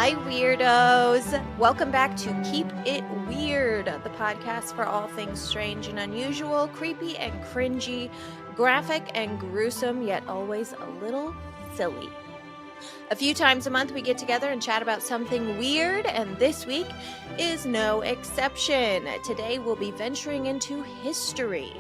Hi, Weirdos. Welcome back to Keep It Weird, the podcast for all things strange and unusual, creepy and cringy, graphic and gruesome, yet always a little silly. A few times a month, we get together and chat about something weird, and this week is no exception. Today, we'll be venturing into history.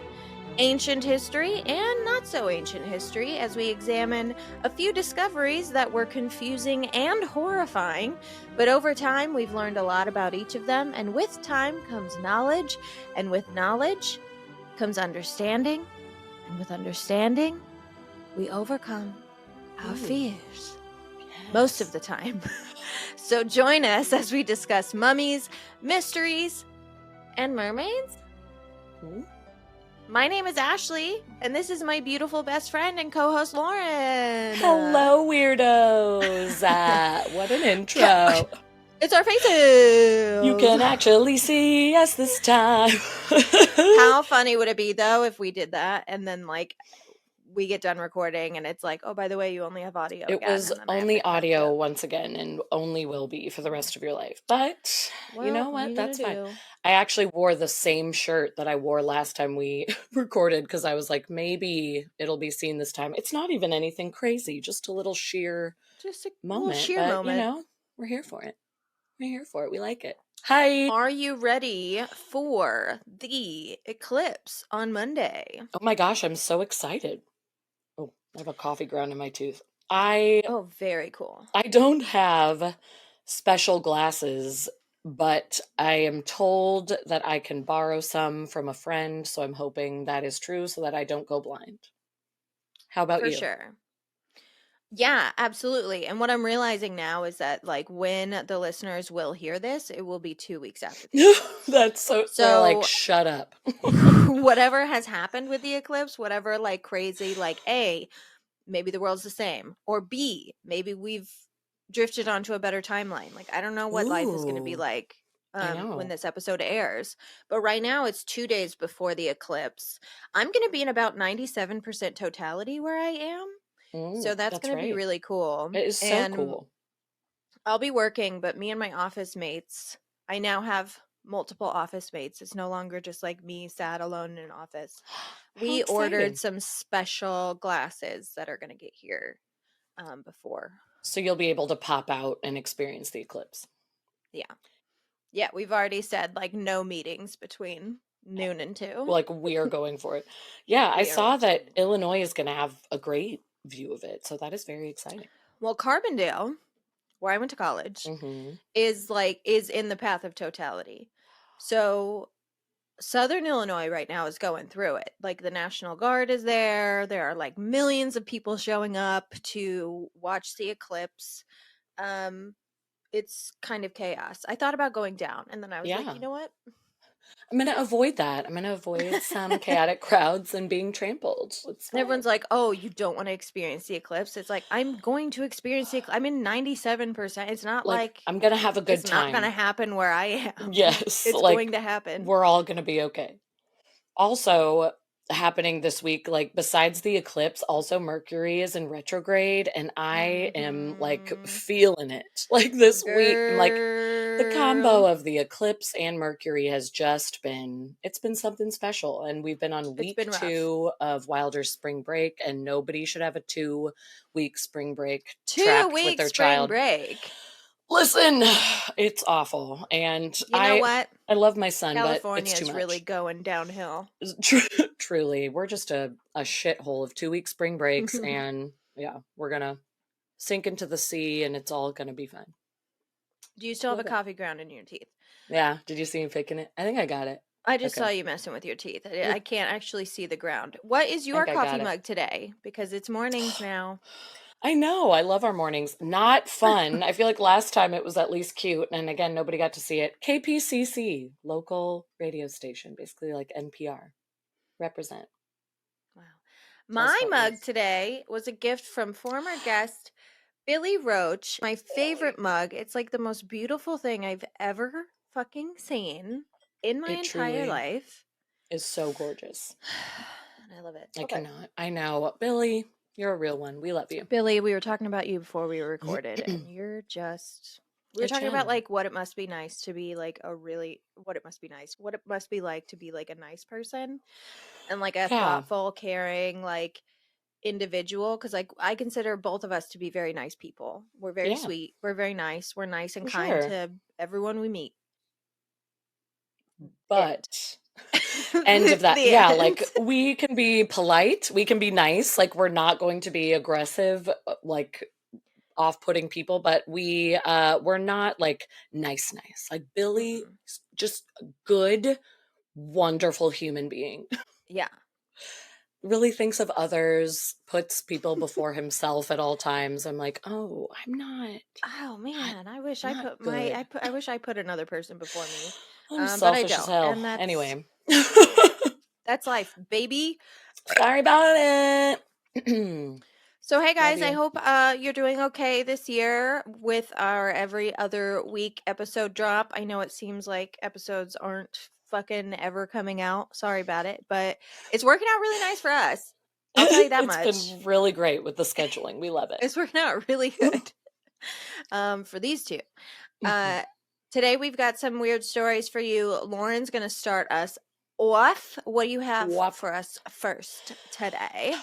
Ancient history and not so ancient history as we examine a few discoveries that were confusing and horrifying, but over time we've learned a lot about each of them, and with time comes knowledge, and with knowledge comes understanding, and with understanding we overcome our fears. Most of the time. So join us as we discuss mummies, mysteries, and mermaids. My name is Ashley, and this is my beautiful best friend and co-host Lauren. Hello, weirdos. What an intro. Yeah. It's our faces. You can actually see us this time. How funny would it be, though, if we did that, and then, we get done recording, and it's like, oh, by the way, you only have audio It again. was only audio once again, and only will be for the rest of your life. But, you know what? That's fine. I actually wore the same shirt that I wore last time we recorded, because I was like, maybe it'll be seen this time. It's not even anything crazy, just a little sheer moment. You know, we're here for it. We're here for it. We like it. Hi. Are you ready for the eclipse on Monday? Oh my gosh, I'm so excited. Oh, I have a coffee ground in my tooth. Oh, very cool. I don't have special glasses, but I am told that I can borrow some from a friend, so I'm hoping that is true so that I don't go blind. How about you? For sure. Yeah, absolutely. And what I'm realizing now is that, when the listeners will hear this, it will be 2 weeks after the eclipse. That's so shut up. Whatever has happened with the eclipse, whatever, crazy, A, maybe the world's the same. Or B, maybe we've drifted onto a better timeline. I don't know what life is going to be like when this episode airs. But right now, it's 2 days before the eclipse. I'm going to be in about 97% totality where I am. So that's going to be really cool. It is so cool. I'll be working, but me and my office mates, I now have multiple office mates. It's no longer just me sad alone in an office. We ordered some special glasses that are going to get here before. So you'll be able to pop out and experience the eclipse. Yeah. Yeah, we've already said no meetings between noon and 2. We are going for it. Yeah, I saw that Illinois is going to have a great view of it, so that is very exciting. Well, Carbondale, where I went to college, is in the path of totality. So Southern Illinois right now is going through it. The National Guard is there. There are millions of people showing up to watch the eclipse. It's kind of chaos. I thought about going down, and then I was like, you know what? I'm going to avoid that. I'm going to avoid some chaotic crowds and being trampled. Everyone's like, oh, you don't want to experience the eclipse. It's I'm going to experience the eclipse. I'm in 97%. It's not I'm going to have a good time. It's not going to happen where I am. Yes. It's going to happen. We're all going to be okay. Also happening this week, besides the eclipse, also Mercury is in retrograde, and I am feeling it this week. The combo of the eclipse and Mercury has just been something special, and we've been on week 2 of Wilder's spring break, and nobody should have a 2-week spring break trapped with their child. Break. Listen, it's awful, and you know what? I love my son, California but it's too much. Is really going downhill. Truly, we're just a shithole of 2-week spring breaks, and yeah, we're gonna sink into the sea, and it's all gonna be fine. Do you still have a coffee ground in your teeth? Yeah. Did you see me picking it? I think I got it. I just saw you messing with your teeth. I can't actually see the ground. What is your coffee mug today? Because it's mornings now. I know. I love our mornings. Not fun. I feel like last time it was at least cute. And again, nobody got to see it. KPCC, local radio station, basically like NPR. Represent. Wow. My mug today was a gift from former guest Billy Roach. My favorite mug. It's the most beautiful thing I've ever fucking seen in my entire life. It's so gorgeous. And I love it. I cannot. I know. Billy, you're a real one. We love you. Billy, we were talking about you before we recorded, and you're just We were It talking about can. like what it must be nice to be like what it must be nice, what it must be like to be like a nice person and like a Yeah. thoughtful, caring, like individual. Cause like I consider both of us to be very nice people. We're very Yeah. sweet. We're very nice. We're nice and For kind sure. to everyone we meet. End. But end of that. The Yeah, end. like we can be polite, we can be nice, like we're not going to be aggressive, like off-putting people, but we're not like nice. Like Billy Mm-mm. just a good, wonderful human being. Yeah. Really thinks of others, puts people before himself at all times. I'm like, "Oh, I'm Oh not man, I wish I not put my good. I wish I put another person before me. I'm But I selfish as don't. hell." And Anyway. that's life, baby. Sorry about it. So hey Love guys, I you. hope you're doing okay this year with our every other week episode drop. I know it seems like episodes aren't fucking ever coming out. Sorry about it, but it's working out really nice for us. I'll tell you that It's much. been really great with the scheduling. We love it. It's working out really good. For these two. Mhm. Uh Today we've got some weird stories for you. Lauren's going to start us off. What do you have Wap. for us first today?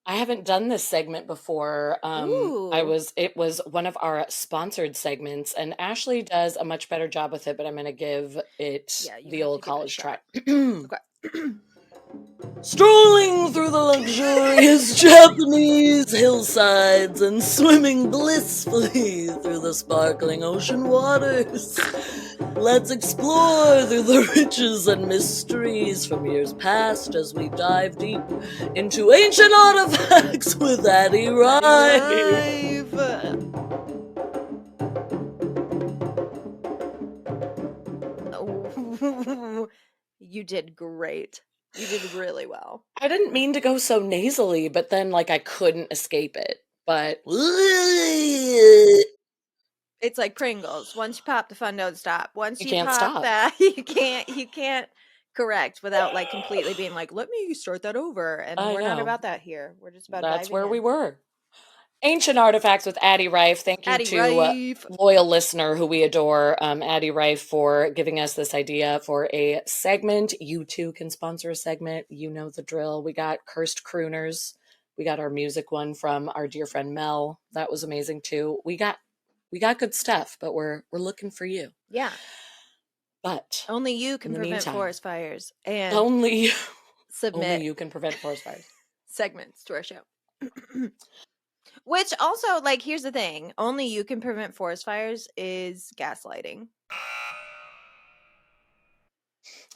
I haven't done this segment before. Ooh. It was one of our sponsored segments, and Ashley does a much better job with it, but I'm gonna give it Yeah, you the have old to give it a college try. shot. Okay. Strolling through the luxurious Japanese hillsides and swimming blissfully through the sparkling ocean waters. Let's explore through the riches and mysteries from years past as we dive deep into ancient artifacts with Addie Addie Rife. Rife. You did great. You did really well. I didn't mean to go so nasally, but then like I couldn't escape it. But It's like Pringles. Once you pop, the fun don't stop. Once you you can't pop stop. that, you can't correct without like completely being like, let me start that over. And I we're not know. about that here. We're just about That's diving where we in. were. Ancient Artifacts with Addie Rife. Thank you Addie to Rife. loyal listener who we adore, Addie Rife, for giving us this idea for a segment. You too can sponsor a segment. You know the drill. We got Cursed Crooners. We got our music one from our dear friend Mel. That was amazing too. We got good stuff, but we're looking for you. Yeah. But Only you in can the prevent meantime, forest fires and only only submit you can prevent forest fires. segments to our show. Which also, like, here's the thing: only you can prevent forest fires is gaslighting.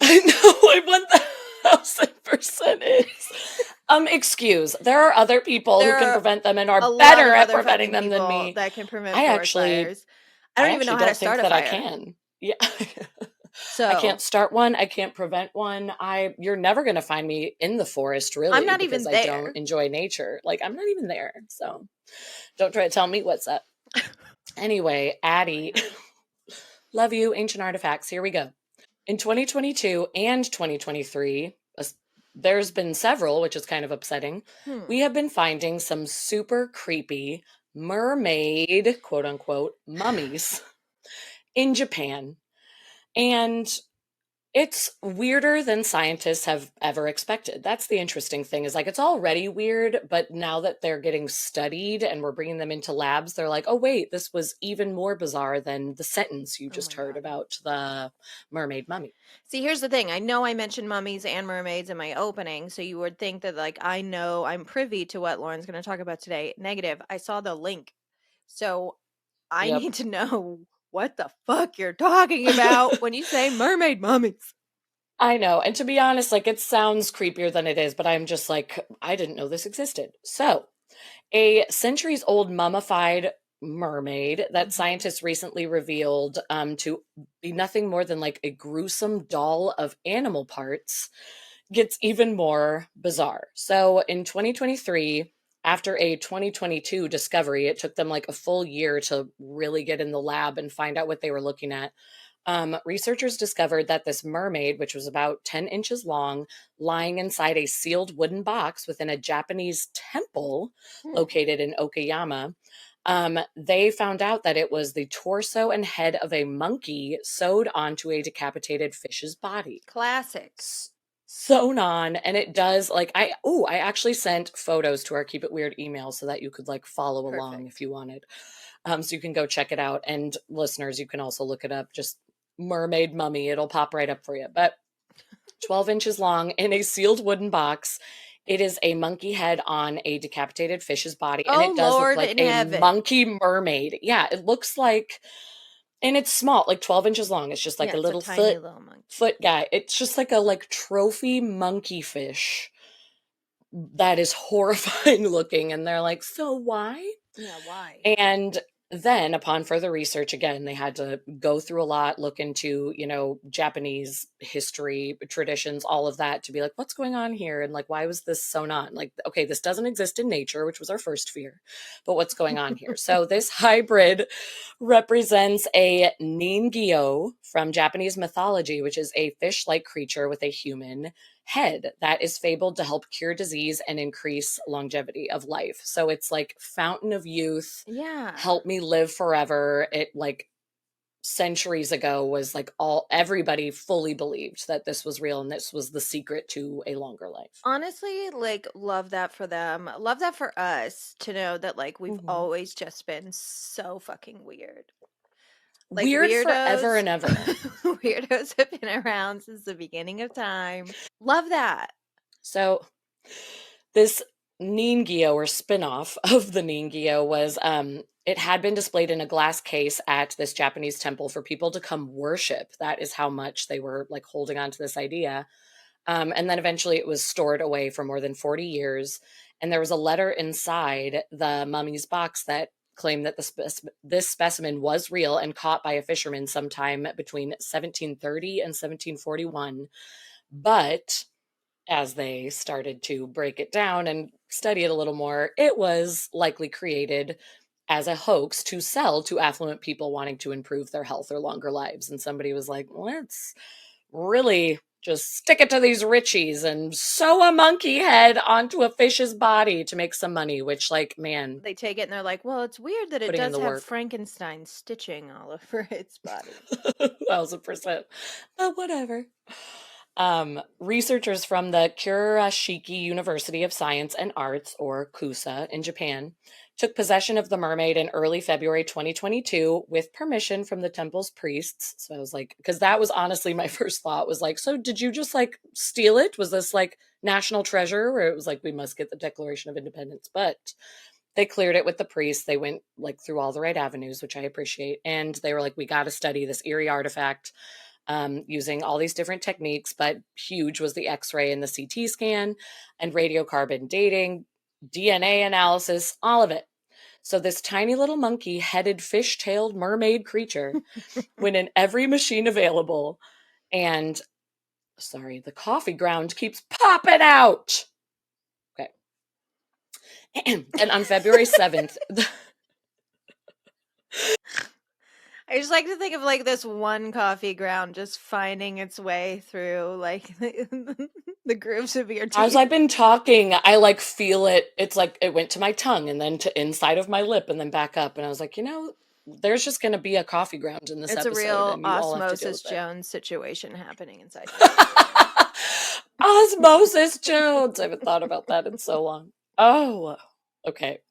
I know, I 1000% is. Excuse. There are other people who There can are prevent them and are a lot better of at other preventing fucking them than people me. that can prevent I forest actually fires. I I don't even know actually how to don't think start a that I fire. can. Yeah. I can't So start one. I can't prevent one. You're never going to find me in the forest I'm really not because even I don't there. enjoy nature. Like I'm not even there. So don't try to tell me what's up. Anyway, Oh my Addie, God. love you. Ancient artifacts. Here we go. In 2022 and 2023, there's been several, which is kind of upsetting. Hmm. We have been finding some super creepy mermaid, quote unquote, mummies in Japan. And it's weirder than scientists have ever expected. That's the interesting thing is like it's already weird, but now that they're getting studied and we're bringing them into labs, they're like, oh, wait, this was even more bizarre than the sentence you Oh just my heard God. about the mermaid mummy. See, here's the thing. I know I mentioned mummies and mermaids in my opening, so you would think that like I know I'm privy to what Lauren's going to talk about today. Negative. I saw the link. So I Yep. need to know what the fuck you're talking about when you say mermaid mummies. I know. And to be honest, like it sounds creepier than it is, but I'm just like, I didn't know this existed. So, a centuries old mummified mermaid that Mm-hmm. scientists recently revealed to be nothing more than like a gruesome doll of animal parts gets even more bizarre. So, in 2023, after a 2022 discovery, it took them like a full year to really get in the lab and find out what they were looking at. Researchers discovered that this mermaid, which was about 10 inches long, lying inside a sealed wooden box within a Japanese temple Hmm. located in Okayama. They found out that it was the torso and head of a monkey sewed onto a decapitated fish's body. Classic. Sewn on, and it does like I actually sent photos to our Keep It Weird email so that you could like follow along if you wanted. So you can go check it out. And listeners, you can also look it up. Just mermaid mummy. It'll pop right up for you. But 12 inches long in a sealed wooden box. It is a monkey head on a decapitated fish's body. And it does look like a monkey mermaid. Yeah, it looks like, and it's small, like 12 inches long. It's just like a little foot guy. It's just like a like trophy monkey fish that is horrifying looking. And they're like, so why? Yeah, why? And then upon further research, again, they had to go through a lot, look into, Japanese history, traditions, all of that to be like, what's going on here? And like, why was this sewn on? Like, okay, this doesn't exist in nature, which was our first fear, but what's going on here? So this hybrid represents a ningyo from Japanese mythology, which is a fish-like creature with a human head that is fabled to help cure disease and increase longevity of life. So it's like fountain of youth. Yeah. Help me live forever. It like centuries ago was like everybody fully believed that this was real and this was the secret to a longer life. Honestly, like love that for them. Love that for us to know that like we've always just been so fucking weird. Like weird forever and ever. Weirdos have been around since the beginning of time. Love that. So this Ningyo or spin-off of the Ningyo was it had been displayed in a glass case at this Japanese temple for people to come worship. That is how much they were like holding on to this idea. And then eventually it was stored away for more than 40 years. And there was a letter inside the mummy's box that claimed that this specimen was real and caught by a fisherman sometime between 1730 and 1741. But as they started to break it down and study it a little more, it was likely created as a hoax to sell to affluent people wanting to improve their health or longer lives. And somebody was like, let's really just stick it to these richies and sew a monkey head onto a fish's body to make some money, which like, man. They take it and they're like, well, it's weird that it does have Frankenstein stitching all over its body. 1000%. But whatever. Researchers from the Kurashiki University of Science and Arts, or KUSA, in Japan, took possession of the mermaid in early February 2022 with permission from the temple's priests. So I was like, because that was honestly my first thought was like, so did you just like steal it? Was this like national treasure where it was like, we must get the Declaration of Independence? But they cleared it with the priests. They went like through all the right avenues, which I appreciate. And they were like, we got to study this eerie artifact. Using all these different techniques, but huge was the X-ray and the CT scan and radiocarbon dating, DNA analysis, all of it. So this tiny little monkey-headed fish-tailed mermaid creature went in every machine available. And, sorry, the coffee ground keeps popping out. Okay. And on February 7th... I just like to think of like this one coffee ground just finding its way through like the grooves of your teeth. As I've been talking, I like feel it. It's like it went to my tongue and then to inside of my lip and then back up. And I was like, there's just going to be a coffee ground in this episode. It's a real Osmosis Jones situation happening inside. Osmosis Jones. I haven't thought about that in so long. Oh, okay.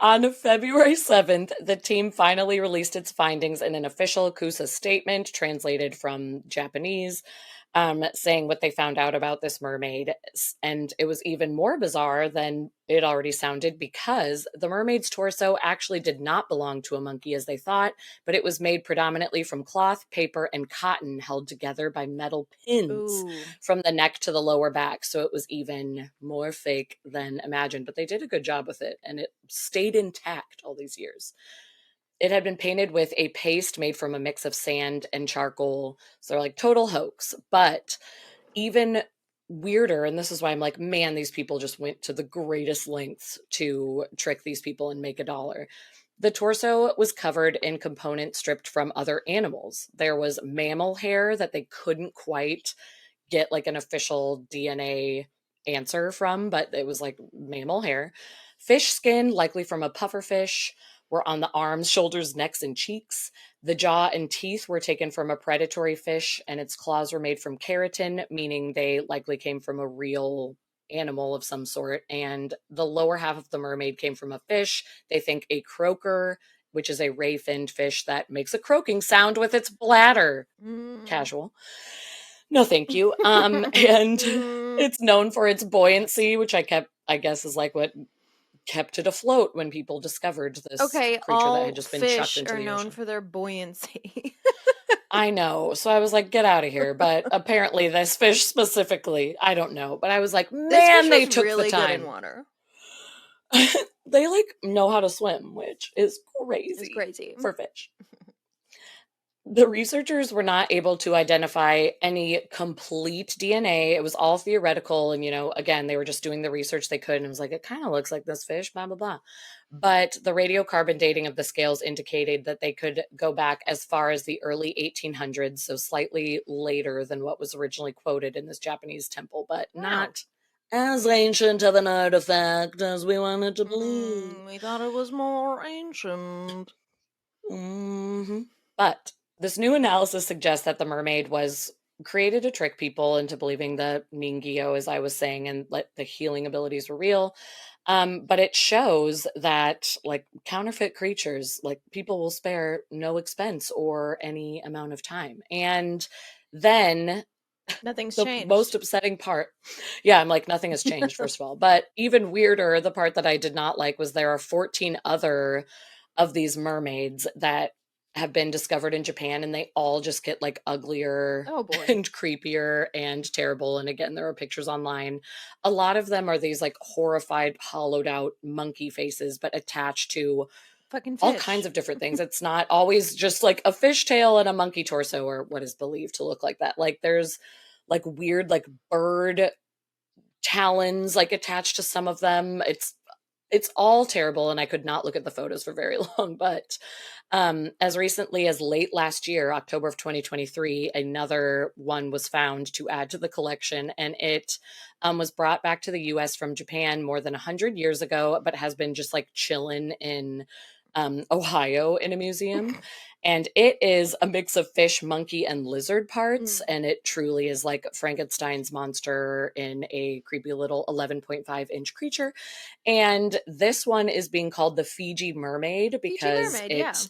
On February 7th, the team finally released its findings in an official KUSA statement translated from Japanese, saying what they found out about this mermaid. And it was even more bizarre than it already sounded because the mermaid's torso actually did not belong to a monkey as they thought, but it was made predominantly from cloth, paper, and cotton held together by metal pins from the neck to the lower back. So it was even more fake than imagined, but they did a good job with it and it stayed intact all these years. It had been painted with a paste made from a mix of sand and charcoal. So they're like total hoax. But even weirder, and this is why I'm like, man, these people just went to the greatest lengths to trick these people and make $1. The torso was covered in components stripped from other animals. There was mammal hair that they couldn't quite get like an official DNA answer from, but it was like mammal hair. Fish skin, likely from a pufferfish, were on the arms, shoulders, necks, and cheeks. The jaw and teeth were taken from a predatory fish, and its claws were made from keratin, meaning they likely came from a real animal of some sort. And the lower half of the mermaid came from a fish. They think a croaker, which is a ray-finned fish that makes a croaking sound with its bladder. Casual. No, thank you. And it's known for its buoyancy, which I guess is like what kept it afloat when people discovered this Okay, creature that had all just been chucked fish into are the known ocean. for their buoyancy. I know. So I was like, get out of here. But apparently this fish specifically, I don't know. But I was like, This fish man, they was took the really good in time. water. They like know how to swim, which is It's crazy. for fish. The researchers were not able to identify any complete DNA. It was all theoretical. And, again, they were just doing the research they could. And it was like, it kind of looks like this fish, blah, blah, blah. But the radiocarbon dating of the scales indicated that they could go back as far as the early 1800s, so slightly later than what was originally quoted in this Japanese temple, but not as ancient of an artifact as we wanted to believe. We thought it was more ancient. But this new analysis suggests that the mermaid was created to trick people into believing the Ningyo, as I was saying, and the healing abilities were real. But it shows that like counterfeit creatures, like people will spare no expense or any amount of time. And then Nothing's the changed. most upsetting part, I'm like, nothing has changed, first of all. But even weirder, the part that I did not like was there are 14 other of these mermaids that have been discovered in Japan, and they all just get like uglier and creepier and terrible. And again, there are pictures online. A lot of them are these like horrified, hollowed out monkey faces, but attached to fucking fish. All kinds of different things. It's not always just like a fish tail and a monkey torso, or what is believed to look like that. Like there's like weird like bird talons like attached to some of them. It's all terrible, and I could not look at the photos for very long. But as recently as late last year, October of 2023, another one was found to add to the collection, and it was brought back to the U.S. from Japan more than 100 years ago, but has been just like chilling in Ohio in a museum. And it is a mix of fish, monkey, and lizard parts. And it truly is like Frankenstein's monster in a creepy little 11.5-inch creature. And this one is being called the Fiji Mermaid because it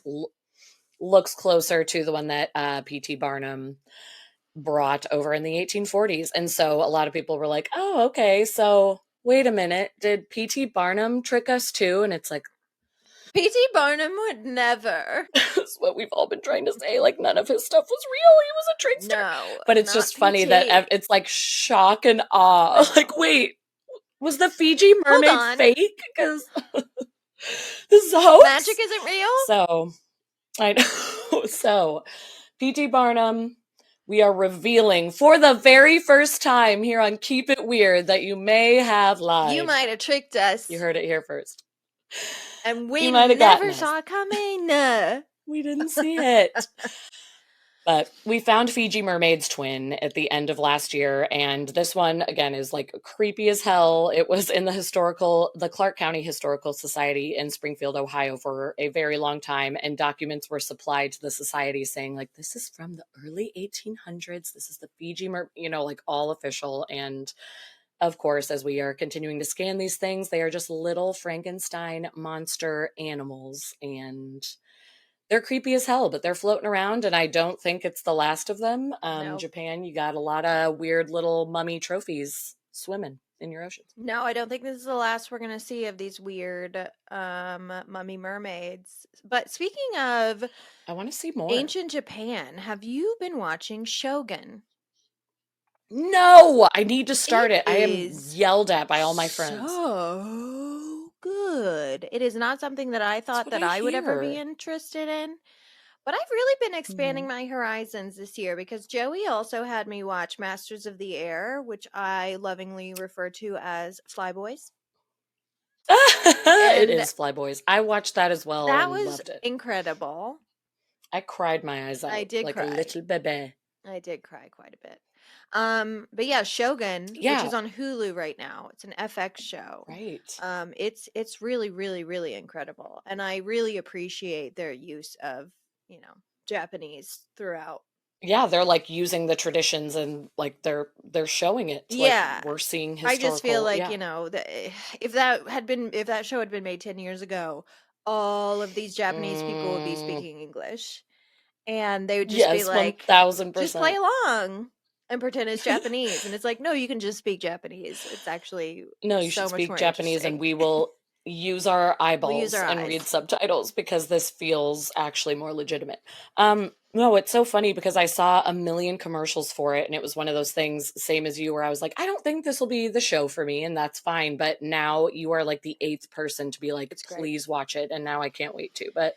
looks closer to the one that P.T. Barnum brought over in the 1840s. And so a lot of people were like, oh, okay, so wait a minute. Did P.T. Barnum trick us too? And it's like, P.T. Barnum would never. That's what we've all been trying to say. Like, none of his stuff was real. He was a trickster. No, but it's just funny that it's like shock and awe. Like, wait, was the Fiji mermaid fake? Because this is a hoax. Magic isn't real? So, I know. So, P.T. Barnum, we are revealing for the very first time here on Keep It Weird that you may have lied. You might have tricked us. You heard it here first. And we never saw it coming. We didn't see it. But we found Fiji Mermaid's twin at the end of last year. And this one, again, is like creepy as hell. It was in the Clark County Historical Society in Springfield, Ohio for a very long time. And documents were supplied to the society saying like, this is from the early 1800s. This is the Fiji Mermaid, like all official. And of course, as we are continuing to scan these things, they are just little Frankenstein monster animals, and they're creepy as hell, but they're floating around, and I don't think it's the last of them. Japan, you got a lot of weird little mummy trophies swimming in your oceans. No, I don't think this is the last we're going to see of these weird mummy mermaids. But speaking of I want to see more. Ancient Japan, have you been watching Shogun? No, I need to start it. I am yelled at by all my friends. So good. It is not something that I thought that I would ever be interested in. But I've really been expanding my horizons this year because Joey also had me watch Masters of the Air, which I lovingly refer to as Flyboys. It is Flyboys. I watched that as well. That and was loved it. Incredible. I cried my eyes out. I did like cry. a little baby. I did cry quite a bit. But yeah, Shogun, which Yeah. is on Hulu right now. It's an FX show. Right. It's really, really, really incredible. And I really appreciate their use of, Japanese throughout. Yeah, they're like using the traditions and like they're showing it. Like Yeah. we're seeing I just feel historical. like, Yeah. if that show had been made 10 years ago, all of these Japanese people would be Mm, speaking English. And they would just be yes, like, just play 1000%. along and pretend it's Japanese. And it's like, no, you can just speak Japanese. It's actually No, you should so much speak more Japanese and interesting. we will use our We'll use eyeballs our and read eyes. subtitles because this feels actually more legitimate. No, it's so funny because I saw a million commercials for it and it was one of those things, same as you, where I was like, I don't think this will be the show for me, and that's fine. But now you are like the 8th person to be like, It's great. please watch it, and now I can't wait to. But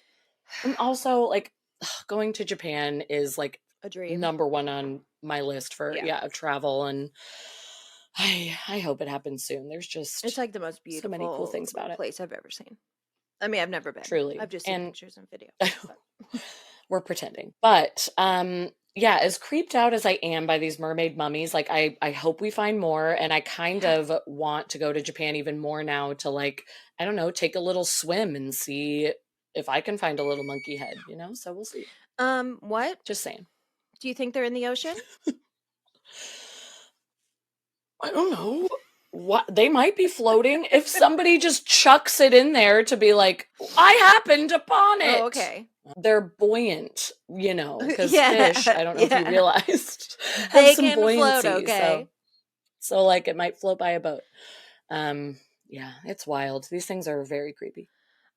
and also like going to Japan is like A dream. number one on my list for travel, and I hope it happens soon. There's just It's like the most so many cool beautiful things about it. place I've ever seen. I mean, I've never been. Truly. I've just seen And pictures and videos. But. we're pretending. But yeah, as creeped out as I am by these mermaid mummies, like I hope we find more, and I kind of want to go to Japan even more now to, like, I don't know, take a little swim and see if I can find a little monkey head, so we'll see. What? Just saying. Do you think they're in the ocean? I don't know. What, they might be floating if somebody just chucks it in there to be like, I happened upon it. Oh, okay. They're buoyant, because Yeah, fish, I don't know if you realized, They have some can buoyancy. float, okay. So like it might float by a boat. Yeah, it's wild. These things are very creepy.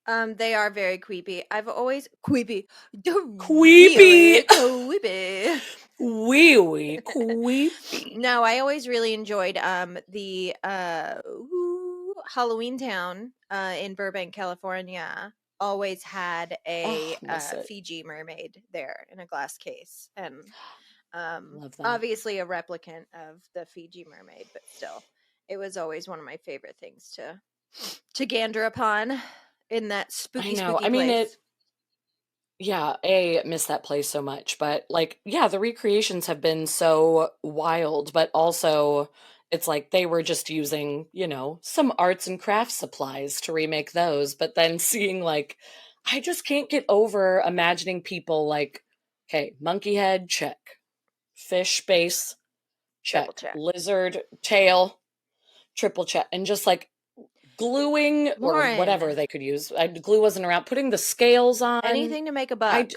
They are very creepy. I've always creepy. Creepy. Creepy. Wee creepy. No, I always really enjoyed the Halloween Town in Burbank, California. Always had a Fiji mermaid there in a glass case, and Love that. obviously a replicant of the Fiji mermaid, but still, it was always one of my favorite things to gander upon in that spooky, spooky place. Yeah, I miss that place so much, but like, yeah, the recreations have been so wild, but also it's like they were just using, some arts and crafts supplies to remake those, but then seeing like, I just can't get over imagining people like, okay, monkey head, check. Fish base, check. Lizard tail, triple check. And just like gluing or whatever they could use. Glue wasn't around. Putting the scales on. Anything to make a buck.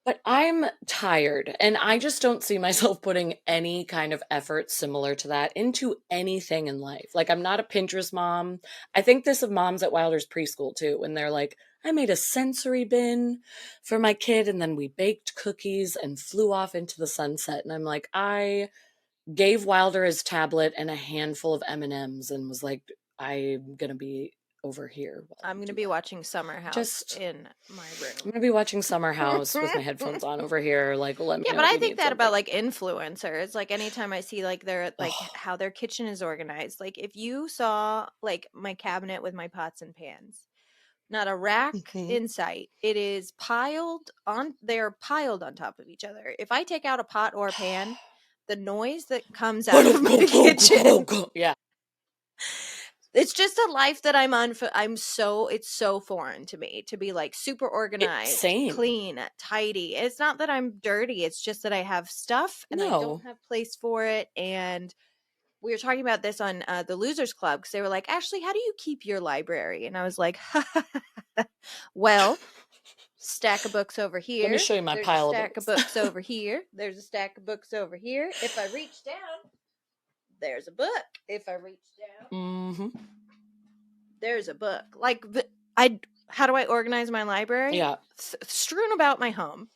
But I'm tired, and I just don't see myself putting any kind of effort similar to that into anything in life. Like, I'm not a Pinterest mom. I think this of moms at Wilder's preschool, too, when they're like, I made a sensory bin for my kid, and then we baked cookies and flew off into the sunset. And I'm like, I gave Wilder his tablet and a handful of M&Ms and was like, I'm going to be over here. I'm going to be watching Summer House in my room. I'm going to be watching Summer House with my headphones on over here. Like, let me know. Yeah, but I think that about like influencers. Like anytime I see like their how their kitchen is organized. Like if you saw like my cabinet with my pots and pans, not a rack in sight. It is piled on. They're piled on top of each other. If I take out a pot or a pan, the noise that comes out of my kitchen. Yeah. It's just a life that I'm on. It's so foreign to me to be like super organized, clean, tidy. It's not that I'm dirty. It's just that I have stuff and I don't have place for it. And we were talking about this on the Losers Club because they were like, Ashley, how do you keep your library? And I was like, well, stack of books over here. Let me show you my pile of books. There's a stack of books over here. There's a stack of books over here. If I reach down, there's a book. If I reach down, there's a book. Like, how do I organize my library? Yeah. Strewn about my home.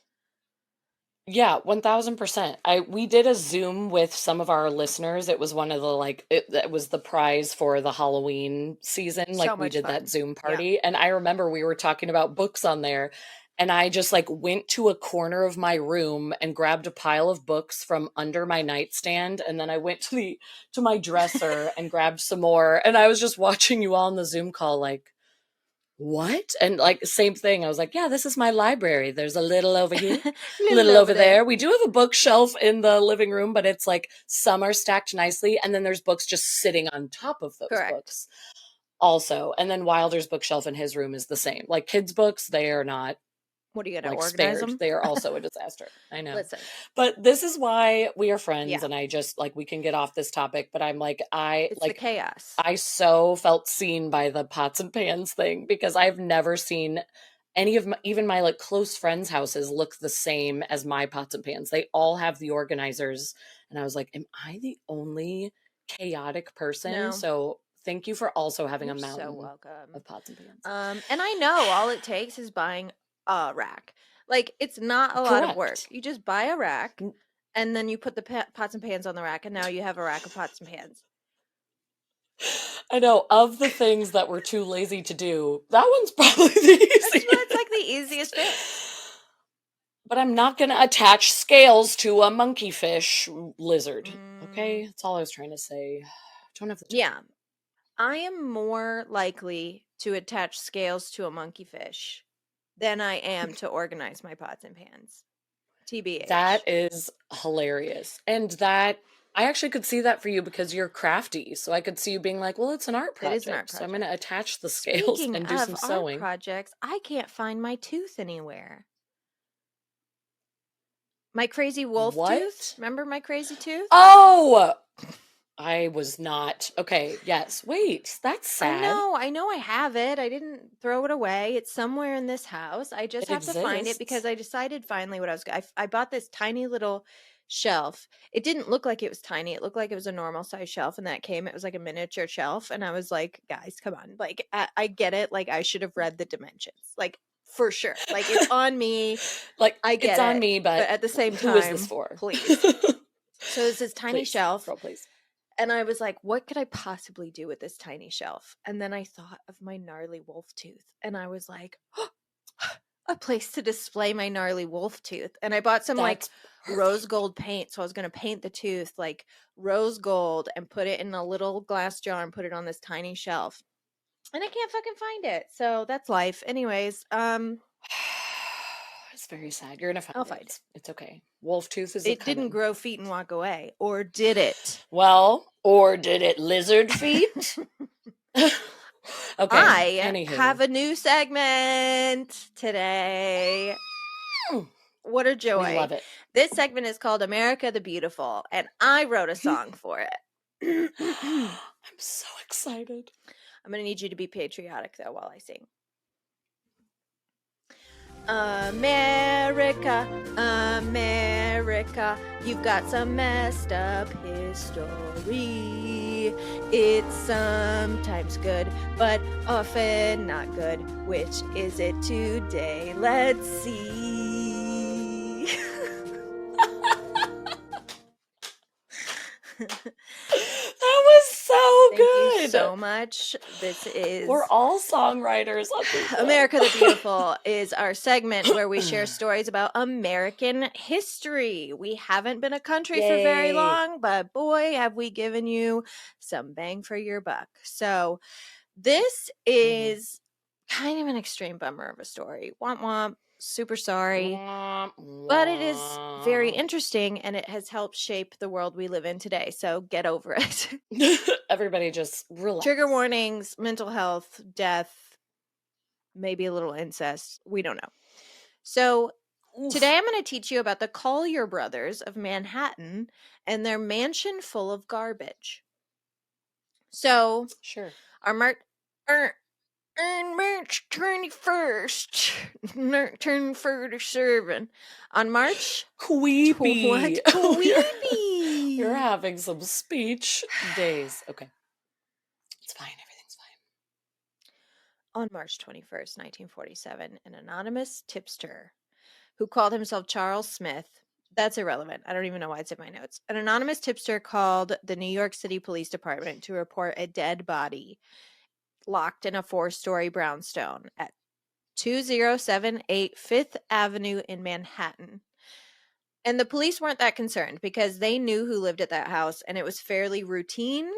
Yeah, 1000%. We did a Zoom with some of our listeners. It was one of the it was the prize for the Halloween season. Like we did that Zoom party. And I remember we were talking about books on there. And I just like went to a corner of my room and grabbed a pile of books from under my nightstand. And then I went to my dresser and grabbed some more. And I was just watching you all on the Zoom call like, what? And like, same thing. I was like, yeah, this is my library. There's a little over here, Little little over over there. there. We do have a bookshelf in the living room, but it's like some are stacked nicely. And then there's books just sitting on top of those Correct. books also. And then Wilder's bookshelf in his room is the same. Like kids' books, they are not What are you going to like organize spared. them? They are also a disaster. I know. Listen. But this is why we are friends, Yeah. and I just like we can get off this topic, but I'm like It's the chaos. I so felt seen by the pots and pans thing because I've never seen any of my, even my like close friends' houses look the same as my pots and pans. They all have the organizers, and I was like, am I the only chaotic person? No. So thank you for also having You're a so mountain welcome. of pots and pans. And I know all it takes is buying a rack. Like, it's not a lot of work. Correct. You just buy a rack, N- and then you put the pots and pans on the rack, and now you have a rack of pots and pans. I know, of the things that we're too lazy to do, that one's probably the easiest. It's like the easiest fix. But I'm not going to attach scales to a monkeyfish lizard. Okay? That's all I was trying to say. Don't have the time. Yeah. I am more likely to attach scales to a monkeyfish than I am to organize my pots and pans. TBH. That is hilarious. And that I actually could see that for you because you're crafty. So I could see you being like, well, it's an art project. It is an art So I'm going to project. attach the scales Speaking and do of some sewing. art projects, I can't find my tooth anywhere. My crazy wolf tooth. Remember my crazy tooth? Oh, I was not. Okay, yes. Wait, that's sad. I know I have it. I didn't throw it away. It's somewhere in this house. I just have to find it because I decided finally what I bought this tiny little shelf. It didn't look like it was tiny. It looked like it was a normal size shelf, and it was like a miniature shelf, and I was like, guys, come on. Like I get it. Like I should have read the dimensions. Like for sure. Like it's on me. Like I get it's on me, but at the same time, who is this for? Please. So it's this tiny shelf. Girl, please. And I was like, what could I possibly do with this tiny shelf? And then I thought of my gnarly wolf tooth. And I was like, oh, a place to display my gnarly wolf tooth. And I bought some like rose gold paint. So I was going to paint the tooth like rose gold and put it in a little glass jar and put it on this tiny shelf. And I can't fucking find it. So that's life. Anyways, it's very sad. You're gonna find I'll find it. It's okay. Wolf tooth is. It didn't grow feet and walk away, or did it? Well, or did it lizard feet? Okay. I have a new segment today. What a joy! We love it. This segment is called America the Beautiful, and I wrote a song for it. I'm so excited. I'm gonna need you to be patriotic though while I sing. America, America, you've got some messed up history. It's sometimes good, but often not good. Which is it today? Let's see. That was so good. Thank you so much. We're all songwriters. America the Beautiful is our segment where we share stories about American history. We haven't been a country for very long, but boy, have we given you some bang for your buck. So this is kind of an extreme bummer of a story. Womp womp. Super sorry. But it is very interesting, and it has helped shape the world we live in today. So get over it. Everybody just relax. Trigger warnings, mental health, death, maybe a little incest. We don't know. So today I'm going to teach you about the Collyer Brothers of Manhattan and their mansion full of garbage. So on March 21st, 1947. On March... Queepy. What? Queepy. You're having some speech days. Okay. It's fine. Everything's fine. On March 21st, 1947, an anonymous tipster who called himself Charles Smith... That's irrelevant. I don't even know why it's in my notes. An anonymous tipster called the New York City Police Department to report a dead body locked in a 4-story brownstone at 2078 Fifth Avenue in Manhattan. And the police weren't that concerned because they knew who lived at that house, and it was fairly routine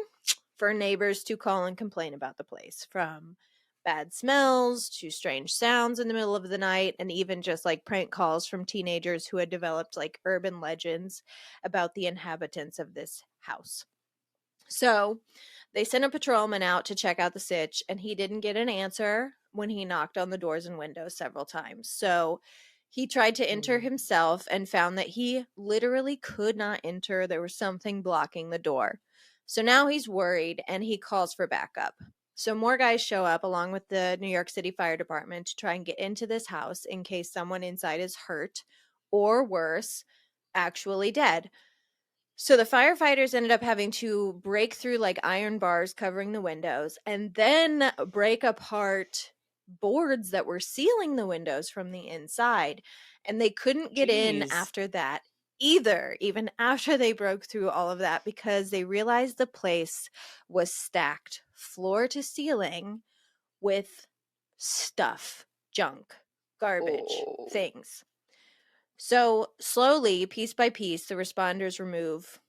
for neighbors to call and complain about the place, from bad smells to strange sounds in the middle of the night, and even just like prank calls from teenagers who had developed like urban legends about the inhabitants of this house. So they sent a patrolman out to check out the sitch, and he didn't get an answer when he knocked on the doors and windows several times. So he tried to enter Mm. himself and found that he literally could not enter. There was something blocking the door. So now he's worried and he calls for backup. So more guys show up along with the New York City Fire Department to try and get into this house in case someone inside is hurt or worse, actually dead. So the firefighters ended up having to break through like iron bars covering the windows and then break apart boards that were sealing the windows from the inside. And they couldn't get in Jeez. after that either, even after they broke through all of that, because they realized the place was stacked floor to ceiling with stuff, junk, garbage, Oh. things. So slowly, piece by piece, the responders remove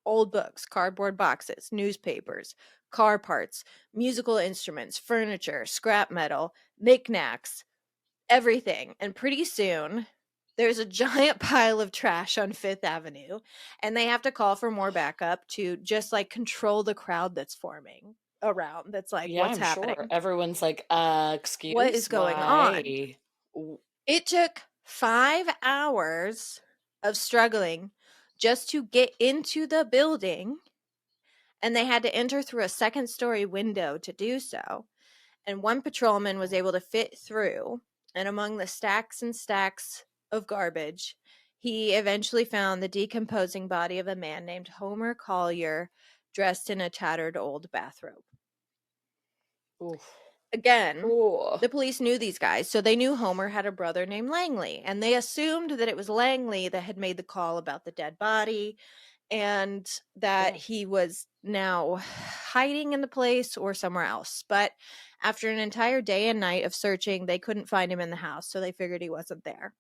old books, cardboard boxes, newspapers, car parts, musical instruments, furniture, scrap metal, knickknacks, everything. And pretty soon, there's a giant pile of trash on Fifth Avenue, and they have to call for more backup to just like control the crowd that's forming around. That's like, Yeah, what's I'm sure. happening? Everyone's like, What excuse is going on? why? W- It took 5 hours of struggling just to get into the building, and they had to enter through a second story window to do so. And one patrolman was able to fit through, and among the stacks and stacks of garbage, he eventually found the decomposing body of a man named Homer Collyer, dressed in a tattered old bathrobe. Oof. Again, Oh. the police knew these guys, so they knew Homer had a brother named Langley, and they assumed that it was Langley that had made the call about the dead body and that Yeah. he was now hiding in the place or somewhere else. But after an entire day and night of searching, they couldn't find him in the house, so they figured he wasn't there.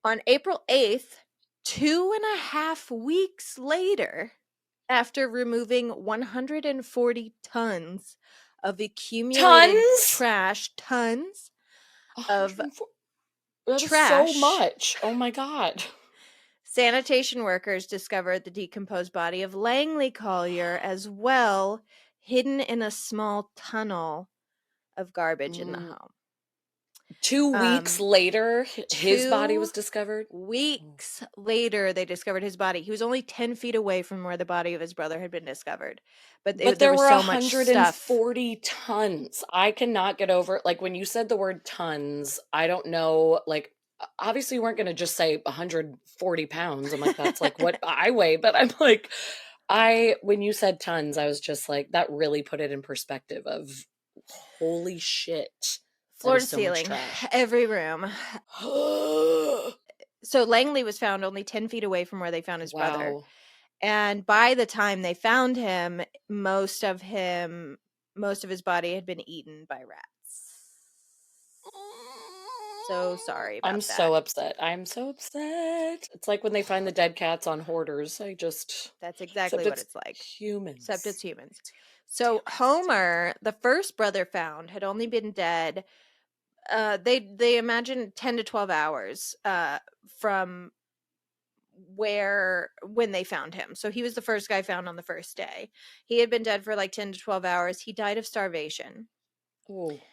On April 8th, 2.5 weeks later, after removing 140 tons of accumulated Tons? trash, tons of 104. That is so trash, much. Oh my God. sanitation workers discovered the decomposed body of Langley Collyer as well, hidden in a small tunnel of garbage in the Mm, home. 2 weeks later, his body was Two discovered. Oh. weeks later, they discovered his body. He was only 10 feet away from where the body of his brother had been discovered. But But there there was were so much stuff. 140 tons. I cannot get over, like, when you said the word tons, I don't know, like, obviously you weren't going to just say 140 pounds. I'm like, that's like what I weigh. But I'm like, when you said tons, I was just like, that really put it in perspective of holy shit. That Floor to is so much ceiling, trash. every room. So Langley was found only 10 feet away from where they found his brother. Wow. And by the time they found him, most of his body had been eaten by rats. So sorry I'm about that. so upset. I'm so upset. It's like when they find the dead cats on Hoarders. That's exactly Except what it's it's like. Except it's humans. humans. It's So humans. Homer, the first brother found, had only been dead. They imagined 10 to 12 hours from when they found him. So he was the first guy found on the first day. He had been dead for like 10 to 12 hours. He died of starvation. Oh,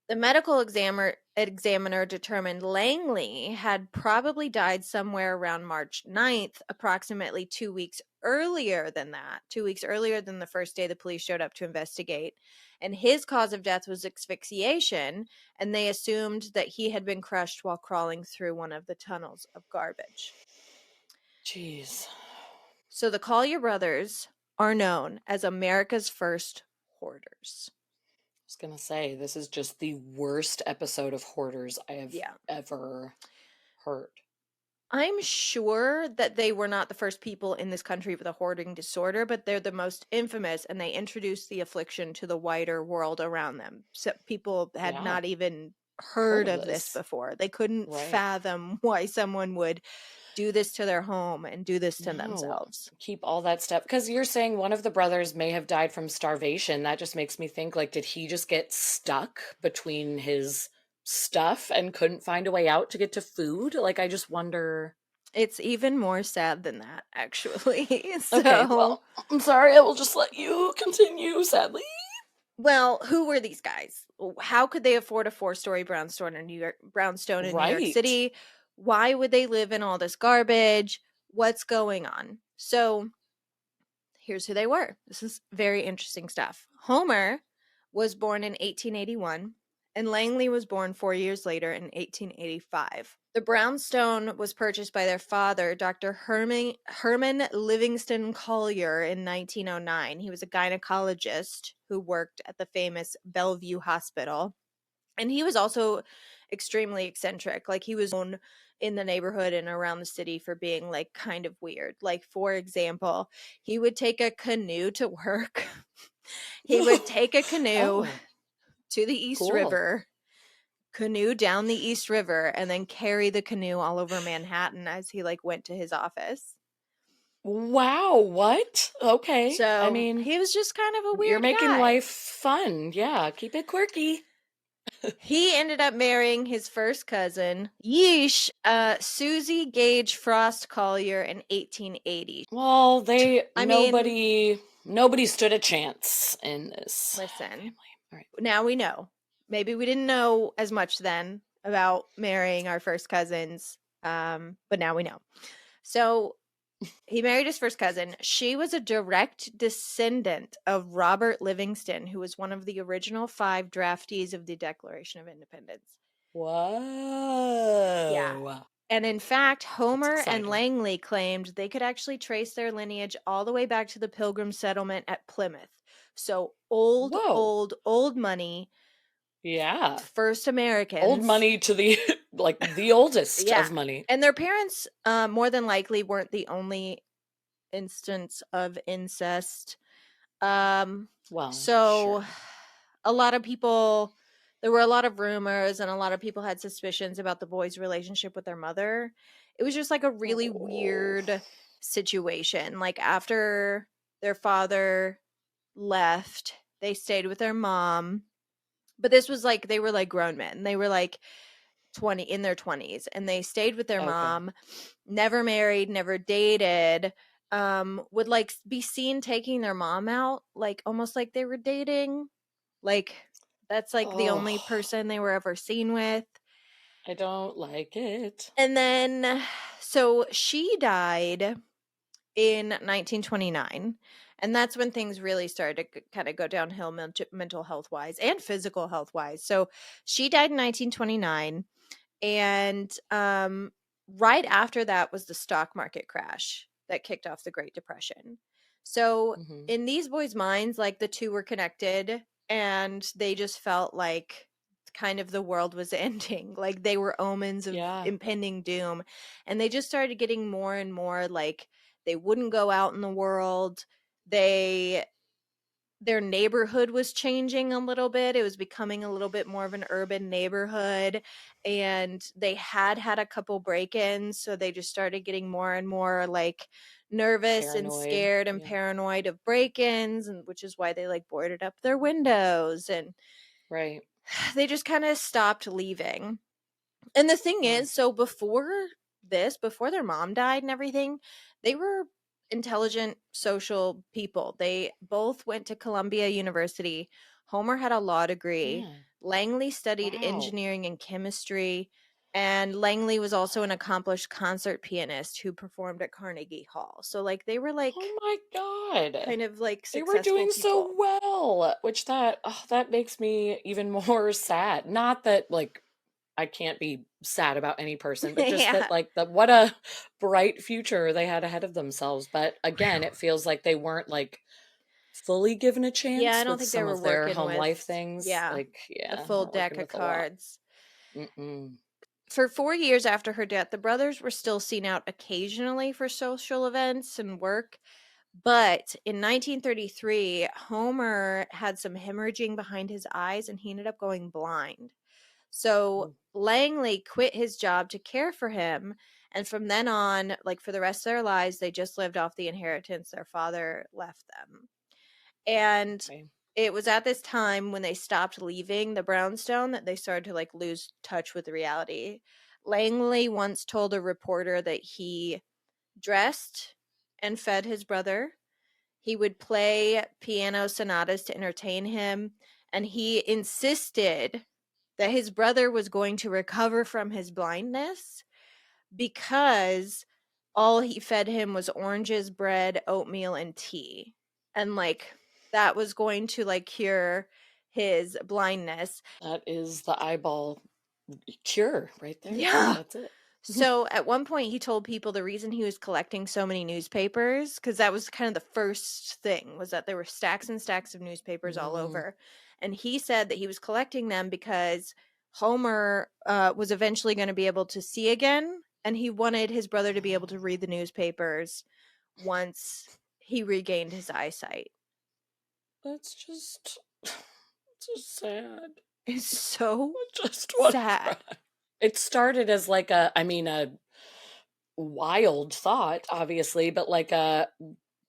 The medical examiner determined Langley had probably died somewhere around March 9th, approximately 2 weeks earlier than that, 2 weeks earlier than the first day the police showed up to investigate. And his cause of death was asphyxiation, and they assumed that he had been crushed while crawling through one of the tunnels of garbage. jeez. So the Collyer brothers are known as America's first hoarders. I was gonna say, this is just the worst episode of Hoarders I have Yeah. ever heard. I'm sure that they were not the first people in this country with a hoarding disorder, but they're the most infamous, and they introduced the affliction to the wider world around them. So people had Yeah, not even heard heard of of this this. before. They couldn't Right. fathom why someone would do this to their home and do this to No, themselves. keep all that stuff. Because you're saying one of the brothers may have died from starvation. That just makes me think, like, did he just get stuck between his stuff and couldn't find a way out to get to food? Like, I just wonder. It's even more sad than that, actually. Okay, So, well, I'm sorry. I will just let you continue, sadly. well, who were these guys? How could they afford a 4-story brownstone in New York Right. City? Why would they live in all this garbage? What's going on? So, here's who they were. This is very interesting stuff. Homer was born in 1881, and Langley was born 4 years later in 1885. The brownstone was purchased by their father, Dr. Herman Livingston Collyer, in 1909. He was a gynecologist who worked at the famous Bellevue Hospital. And he was also extremely eccentric. Like, he was known in the neighborhood and around the city for being like kind of weird. Like, for example, he would take a canoe to work. He would take a canoe Oh, to the East cool. River, canoe down the East River, and then carry the canoe all over Manhattan as he like went to his office. Wow, what? Okay. I So mean, he was just kind of a you're weird making guy. life fun. Yeah, keep it quirky. He ended up marrying his first cousin, Susie Gage Frost Collier, in 1880. Well, I mean, nobody stood a chance in this listen, family. All right. now we know. Maybe we didn't know as much then about marrying our first cousins, but now we know. So he married his first cousin. She was a direct descendant of Robert Livingston, who was one of the original 5 draftees of the Declaration of Independence. Yeah. Whoa. And in fact, That's Homer and exciting. Langley claimed they could actually trace their lineage all the way back to the Pilgrim settlement at Plymouth. So old, Whoa. old, old money, Yeah. first Old Americans. money to the like the oldest Yeah. of money. And their parents, more than likely, weren't the only instance of incest. Um, Well, so sure. a lot of people, there were a lot of rumors, and a lot of people had suspicions about the boys' relationship with their mother. It was just like a really Oh. weird situation. Like, after their father left, they stayed with their mom. But this was like, they were like grown men. They were like 20, in their 20s, and they stayed with their Okay. mom, never married, never dated. Would like be seen taking their mom out, like almost like they were dating. Like, that's like the only Oh, person they were ever seen with. I don't like it. And then, so she died in 1929. And that's when things really started to kind of go downhill, mental health wise and physical health wise. So she died in 1929. And right after that was the stock market crash that kicked off the Great Depression. So Hmm. in these boys' minds, like, the two were connected, and they just felt like kind of the world was ending. Like, they were omens of Yeah. impending doom. And they just started getting more and more like, they wouldn't go out in the world. They Their neighborhood was changing a little bit. It was becoming a little bit more of an urban neighborhood, and they had a couple break-ins, so they just started getting more and more like nervous and Paranoid. scared and Yeah. paranoid of break-ins, and which is why they like boarded up their windows, and Right. they just kind of stopped leaving. And the thing Wow. is, so before their mom died and everything, they were intelligent, social people. They both went to Columbia University. Homer had a law degree. Man. Langley studied Wow. engineering and chemistry. And Langley was also an accomplished concert pianist who performed at Carnegie Hall. So, like, they were like Oh my God. kind of like They were successful doing so people. well, which that makes me even more sad. Not that like I can't be sad about any person, but just that Yeah. like the what a bright future they had ahead of themselves. But again, it feels like they weren't like fully given a Yeah, I chance don't with think they some were of their working home with, life things. yeah, Like, the yeah, full weren't deck working of with a lot. cards. Mm-mm. For 4 years after her death, the brothers were still seen out occasionally for social events and work. But in 1933, Homer had some hemorrhaging behind his eyes, and he ended up going blind. So Ooh. Langley quit his job to care for him, And from then on, like for the rest of their lives, they just lived off the inheritance their father left them. And Okay. it was at this time when they stopped leaving the brownstone that they started to like lose touch with reality. Langley once told a reporter that he dressed and fed his brother. He would play piano sonatas to entertain him, and he insisted that his brother was going to recover from his blindness because all he fed him was oranges, bread, oatmeal, and tea. And like that was going to like cure his blindness. That is the eyeball cure right there. Yeah. That's it. So at one point, he told people the reason he was collecting so many newspapers, because that was kind of the first thing, was that there were stacks and stacks of newspapers all over. And he said that he was collecting them because Homer was eventually going to be able to see again. And he wanted his brother to be able to read the newspapers once he regained his eyesight. That's just sad. It's so I just want to sad. cry. It started as like a wild thought, obviously, but like a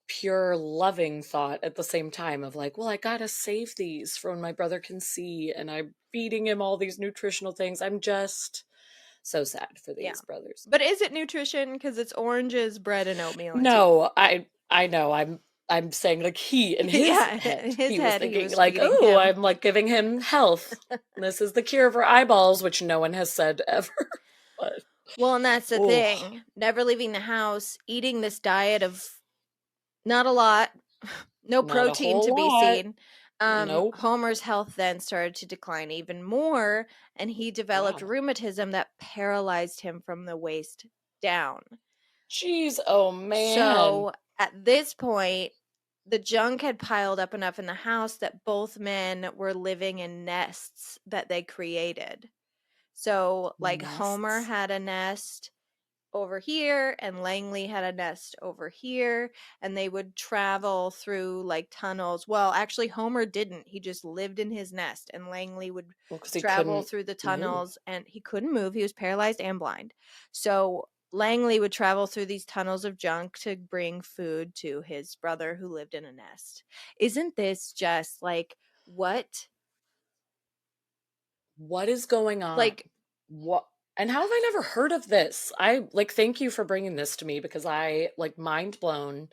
pure loving thought at the same time of like, well, I gotta save these for when my brother can see, and I'm feeding him all these nutritional things. I'm just so sad for these brothers. But is it nutrition? Because it's oranges, bread, and oatmeal. No, I know. I'm saying like he in his head, his he was head, he thinking was like, feeding oh, him. I'm like giving him health. This is the cure for eyeballs, which no one has said ever. But well, and that's the thing. Never leaving the house, eating this diet of not a lot, no not a protein whole to be lot. seen. Nope. Homer's health then started to decline even more, and he developed Wow. rheumatism that paralyzed him from the waist down. Jeez, oh man. So at this point, the junk had piled up enough in the house that both men were living in nests that they created. So, like, Homer Nests. had a nest over here, and Langley had a nest over here, and they would travel through like tunnels. Well, actually, Homer didn't. He just lived in his nest, and Langley would Well, because he travel couldn't through the move. tunnels, and he couldn't move. He was paralyzed and blind. So, Langley would travel through these tunnels of junk to bring food to his brother who lived in a nest. Isn't this just like what? What is going on? Like, what? And how have I never heard of this? I like thank you for bringing this to me because I like mind blown.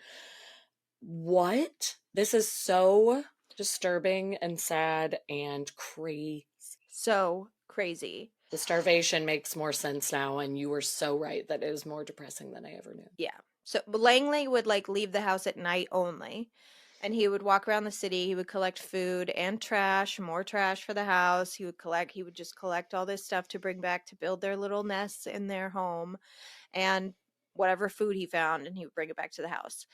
What? This is so disturbing and sad and crazy. so crazy. The starvation makes more sense now, and you were so right that it is more depressing than I ever knew. Yeah. So Langley would like leave the house at night only, and he would walk around the city. He would collect food and trash, more trash for the house. He would just collect all this stuff to bring back to build their little nests in their home, and whatever food he found, and he would bring it back to the house.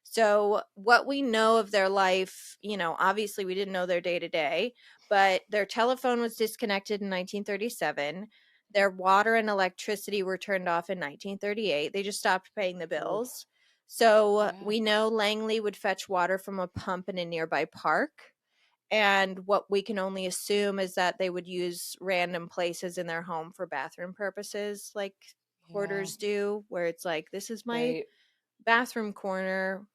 So what we know of their life, obviously we didn't know their day to day, but their telephone was disconnected in 1937. Their water and electricity were turned off in 1938. They just stopped paying the bills. So we know Langley would fetch water from a pump in a nearby park. And what we can only assume is that they would use random places in their home for bathroom purposes, like hoarders do, where it's like, this is my bathroom corner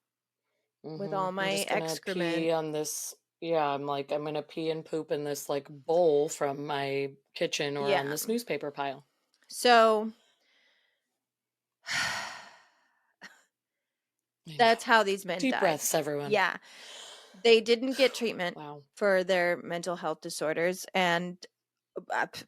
with all I'm my just gonna excrement. pee on this. Yeah, I'm gonna pee and poop in this like bowl from my kitchen or on this newspaper pile. So that's how these men Deep died. breaths, everyone. Yeah. They didn't get treatment Wow. for their mental health disorders. And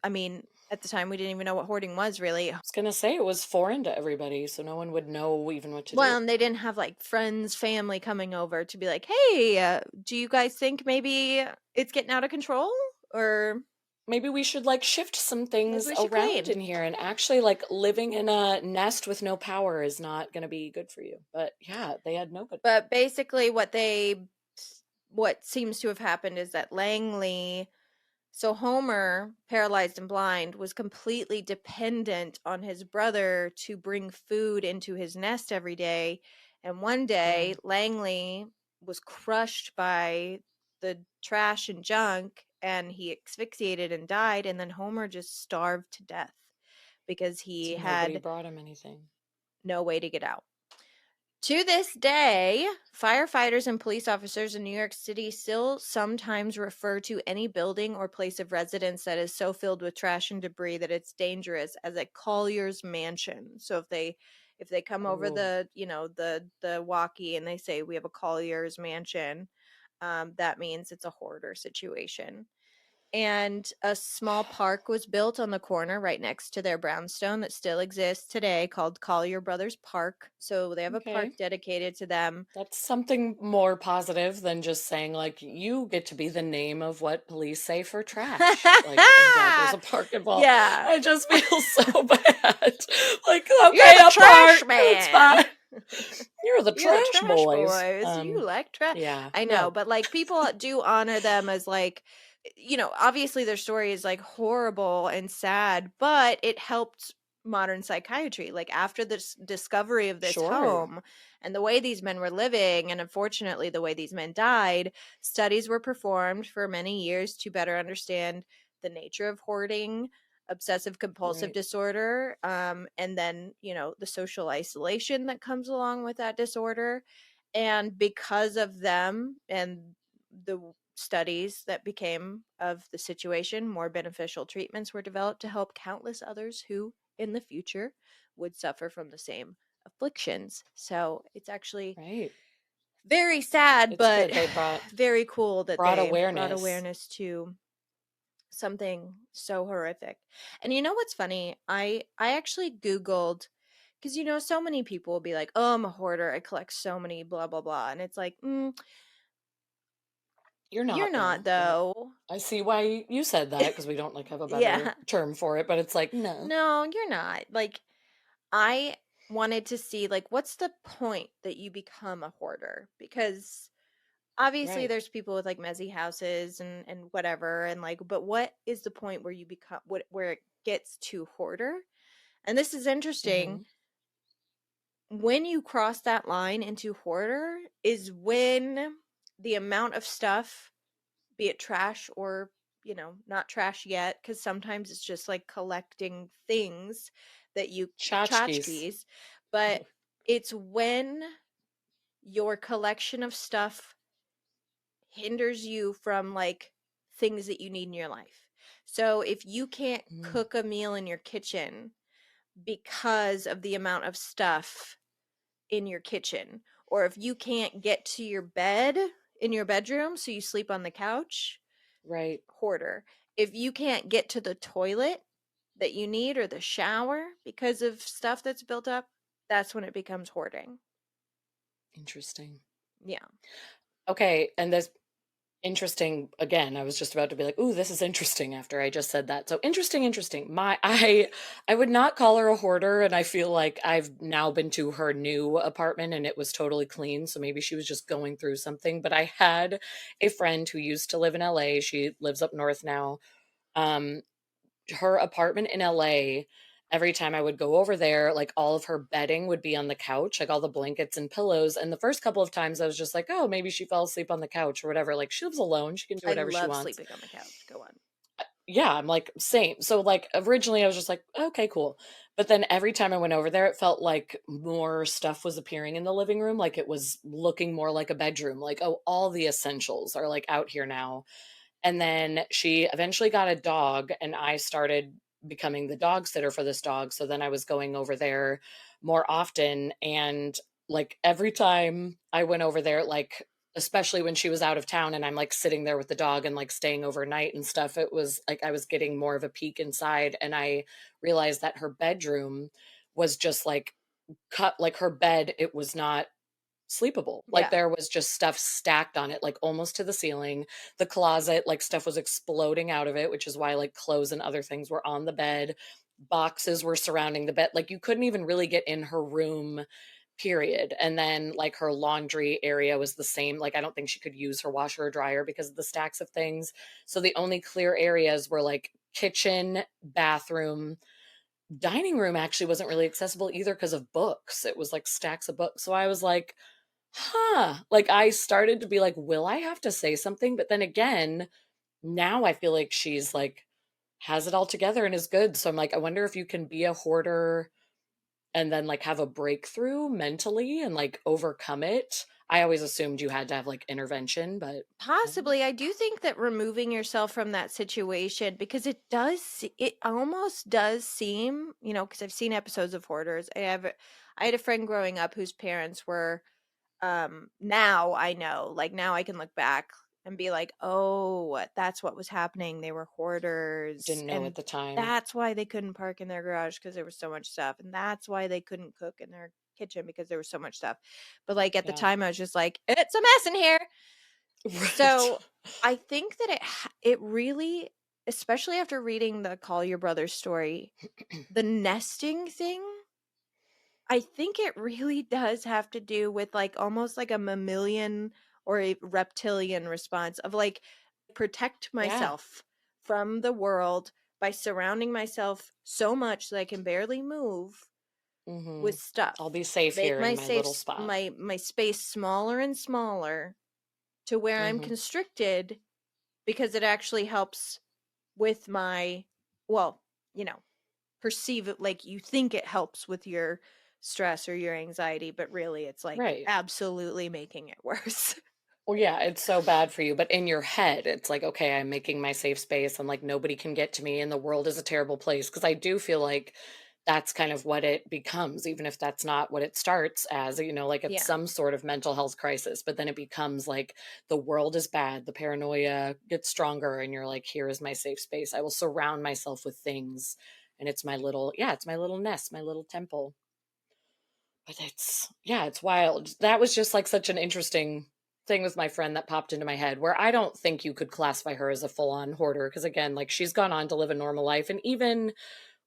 I mean, at the time, we didn't even know what hoarding was really. I was gonna say it was foreign to everybody, so no one would know even what to Well, do. and they didn't have like friends, family coming over to be like, hey, do you guys think maybe it's getting out of control? Or maybe we should like shift some things around clean in here, and actually like living in a nest with no power is not going to be good for you. But yeah, they had nobody. But basically what seems to have happened is that Langley, so Homer, paralyzed and blind, was completely dependent on his brother to bring food into his nest every day. And one day, Langley was crushed by the trash and junk, and he asphyxiated and died. And then Homer just starved to death because he So nobody had brought him anything. no way to get out. To this day, firefighters and police officers in New York City still sometimes refer to any building or place of residence that is so filled with trash and debris that it's dangerous as a Collier's mansion. So if they come over Ooh. the walkie and they say we have a Collier's mansion, that means it's a hoarder situation. And a small park was built on the corner right next to their brownstone that still exists today called Collyer Brothers Park. So they have a park Okay. dedicated to them. That's something more positive than just saying, like, you get to be the name of what police say for trash. Like, I'm glad there's a park involved. Yeah. I just feel so bad. Like, You're okay, the a trash park, it's fine. man. You're the You're the trash trash boys. boys. You like trash. Yeah, I know, no, but like people do honor them as like, obviously their story is like horrible and sad, but it helped modern psychiatry. Like after this discovery of this sure. home and the way these men were living, and unfortunately the way these men died, studies were performed for many years to better understand the nature of hoarding, obsessive compulsive Right, disorder, and then the social isolation that comes along with that disorder. And because of them and the studies that became of the situation, more beneficial treatments were developed to help countless others who in the future would suffer from the same afflictions. So it's actually right. very sad, It's but good they brought very cool that brought they brought awareness. awareness to something so horrific. And you know what's funny? I actually Googled, because so many people will be like, "Oh, I'm a hoarder. I collect so many blah blah blah," and it's like, You're you're not not though. Like, though. I see why you said that because we don't like have a better Yeah, term for it, but it's like, no. no, you're not. Like, I wanted to see like what's the point that you become a hoarder, because obviously Right. there's people with like messy houses and whatever, and like, but what is the point where you become where it gets to hoarder? And this is interesting. Mm-hmm. When you cross that line into hoarder is when the amount of stuff, be it trash or not trash yet, because sometimes it's just like collecting things that you Tchotchkes. tchotchkes, but it's when your collection of stuff hinders you from like things that you need in your life. So if you can't Mm, cook a meal in your kitchen because of the amount of stuff in your kitchen, or if you can't get to your bed in your bedroom so you sleep on the couch, right. hoarder. If you can't get to the toilet that you need or the shower because of stuff that's built up, that's when it becomes hoarding. Interesting. Yeah. Okay, and this interesting again, I was just about to be like, "Ooh, this is interesting," after I just said that. So interesting, interesting. I would not call her a hoarder, and I feel like I've now been to her new apartment and it was totally clean, so maybe she was just going through something. But I had a friend who used to live in LA. She lives up north now. Um, her apartment in LA, every time I would go over there, like all of her bedding would be on the couch, like all the blankets and pillows. And the first couple of times I was just like, oh, maybe she fell asleep on the couch or whatever. Like she lives alone, she can do I whatever she love wants. sleeping on the couch. Go on. Yeah, I'm like, same. So, like, originally I was just like, okay, cool. But then every time I went over there, it felt like more stuff was appearing in the living room. Like it was looking more like a bedroom. Like, oh, all the essentials are like out here now. And then she eventually got a dog, and I started becoming the dog sitter for this dog. So then I was going over there more often. And like every time I went over there, like, especially when she was out of town and I'm like sitting there with the dog and like staying overnight and stuff, it was like I was getting more of a peek inside. And I realized that her bedroom was just like cut, like her bed, it was not sleepable. Like Yeah. there was just stuff stacked on it, like almost to the ceiling. The closet, like stuff was exploding out of it, which is why like clothes and other things were on the bed. Boxes were surrounding the bed. Like you couldn't even really get in her room, period. And then like her laundry area was the same. Like I don't think she could use her washer or dryer because of the stacks of things. So the only clear areas were like kitchen, bathroom, dining room actually wasn't really accessible either because of books. It was like stacks of books. So I was like, huh. Like I started to be like, will I have to say something? But then again, now I feel like she's like has it all together and is good. So I'm like, I wonder if you can be a hoarder and then like have a breakthrough mentally and like overcome it. I always assumed you had to have like intervention, but Possibly. I do think that removing yourself from that situation, because it almost does seem, because I've seen episodes of Hoarders. I had a friend growing up whose parents were, now I know, like now I can look back and be like, oh, that's what was happening. They were hoarders, didn't know and at the time. that's why they couldn't park in their garage because there was so much stuff, and that's why they couldn't cook in their kitchen because there was so much stuff. But like at the Yeah. time, I was just like, it's a mess in here. Right. So I think that it really, especially after reading the Collyer Brothers story, the nesting thing, I think it really does have to do with like almost like a mammalian or a reptilian response of like protect Yeah. myself from the world by surrounding myself so much that I can barely move Mm-hmm. with stuff. I'll be safe Make here in my little spot. my space smaller and smaller to where I'm Mm-hmm. constricted, because it actually helps with my, well, perceive it, like you think it helps with your stress or your anxiety, but really it's like Right. absolutely making it worse. Well, yeah, it's so bad for you, but in your head, it's like, okay, I'm making my safe space and like nobody can get to me and the world is a terrible place. Cause I do feel like that's kind of what it becomes, even if that's not what it starts as, like it's Yeah. some sort of mental health crisis, but then it becomes like the world is bad, the paranoia gets stronger, and you're like, here is my safe space. I will surround myself with things. And it's my little, yeah, it's my little nest, my little temple. But it's yeah, it's wild. That was just like such an interesting thing with my friend that popped into my head where I don't think you could classify her as a full-on hoarder because again, like she's gone on to live a normal life and even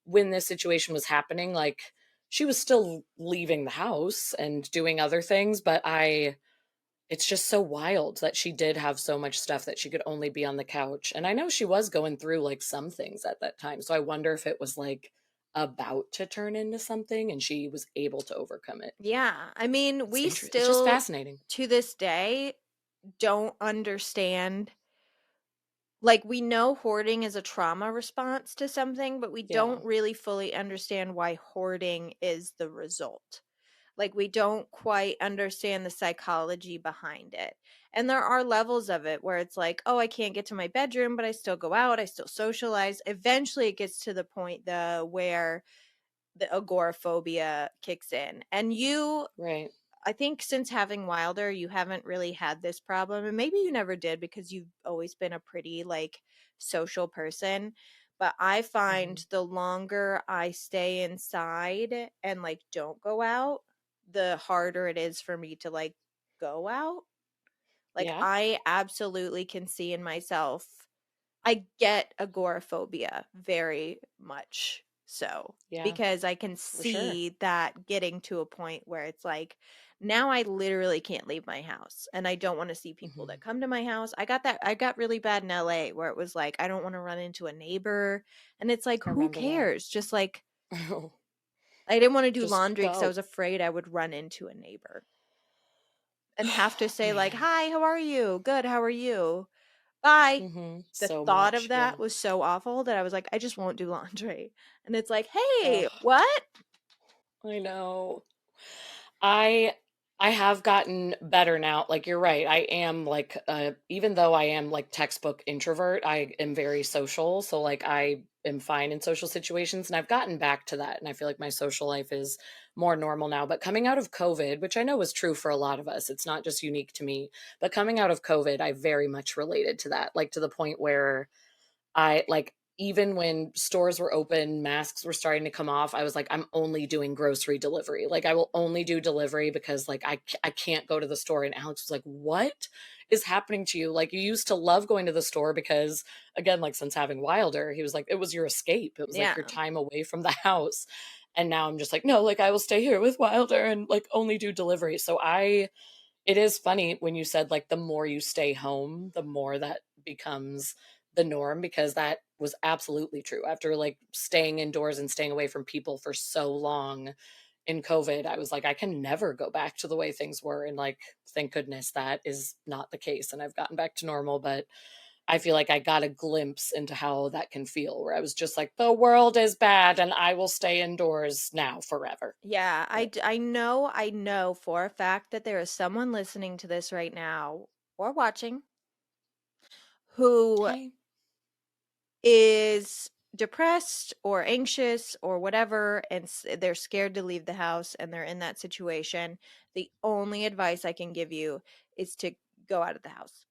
when this situation was happening, like she was still leaving the house and doing other things, but I it's just so wild that she did have so much stuff that she could only be on the couch. And I know she was going through like some things at that time. So I wonder if it was like about to turn into something and she was able to overcome it. Yeah. I mean, we It's just still fascinating. to this day don't understand, like we know hoarding is a trauma response to something, but we Yeah. don't really fully understand why hoarding is the result. Like we don't quite understand the psychology behind it. And there are levels of it where it's like, oh, I can't get to my bedroom, but I still go out, I still socialize. Eventually it gets to the point where the agoraphobia kicks in. And Right. I think since having Wilder, you haven't really had this problem. And maybe you never did because you've always been a pretty like social person. But I Hmm. find the longer I stay inside and like don't go out, the harder it is for me to like go out. Like Yeah. I absolutely can see in myself, I get agoraphobia very much so, Yeah. because I can For sure. see that getting to a point where it's like now I literally can't leave my house and I don't want to see people that Hmm. come to my house. I got really bad in LA where it was like I don't want to run into a neighbor, and it's like I who remember that. cares? Just like Oh, I didn't want to do just laundry cuz I go. was afraid I would run into a neighbor and have to say like, Man. "Hi, how are you? Good, how are you? Bye." The So thought of much. that Yeah. was so awful that I was like, I just won't do laundry. And it's like, Ugh, hey, what? I know. I I have gotten better now. Like you're right. I am like even though I am like textbook introvert, I am very social. So like I am fine in social situations and I've gotten back to that and I feel like my social life is more normal now. But coming out of COVID, which I know was true for a lot of us, it's not just unique to me, but coming out of COVID, I very much related to that. Like to the point where I like even when stores were open, masks were starting to come off, I was like, I'm only doing grocery delivery. Like I will only do delivery because like I can't go to the store. And Alex was like, what is happening to you? Like you used to love going to the store because again, like since having Wilder, he was like, it was your escape. It was like your Yeah. time away from the house. And now I'm just like, no, like I will stay here with Wilder and like only do delivery. So it is funny when you said like the more you stay home, the more that becomes the norm because that was absolutely true. After like staying indoors and staying away from people for so long in COVID, I was like, I can never go back to the way things were. And like, thank goodness that is not the case. And I've gotten back to normal. But I feel like I got a glimpse into how that can feel, where I was just like, the world is bad and I will stay indoors now forever. Yeah, I know for a fact that there is someone listening to this right now or watching who Hey. is depressed or anxious or whatever, and they're scared to leave the house and they're in that situation. The only advice I can give you is to go out of the house.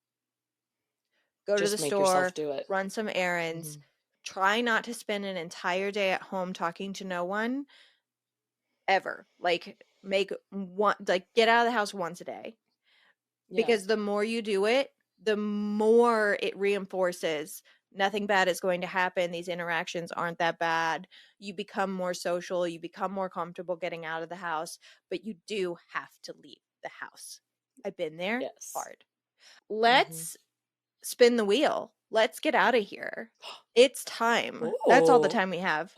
Go to the Just make yourself store, do it. run some errands. Try not to spend an entire day at home talking to no one ever. Like make one, like get out of the house once a day. Yeah. Because the more you do it, the more it reinforces nothing bad is going to happen. These interactions aren't that bad. You become more social, you become more comfortable getting out of the house, but you do have to leave the house. I've been there. Yes. Hard. Let's spin the wheel. Let's get out of here. It's time. That's all the Ooh. time we have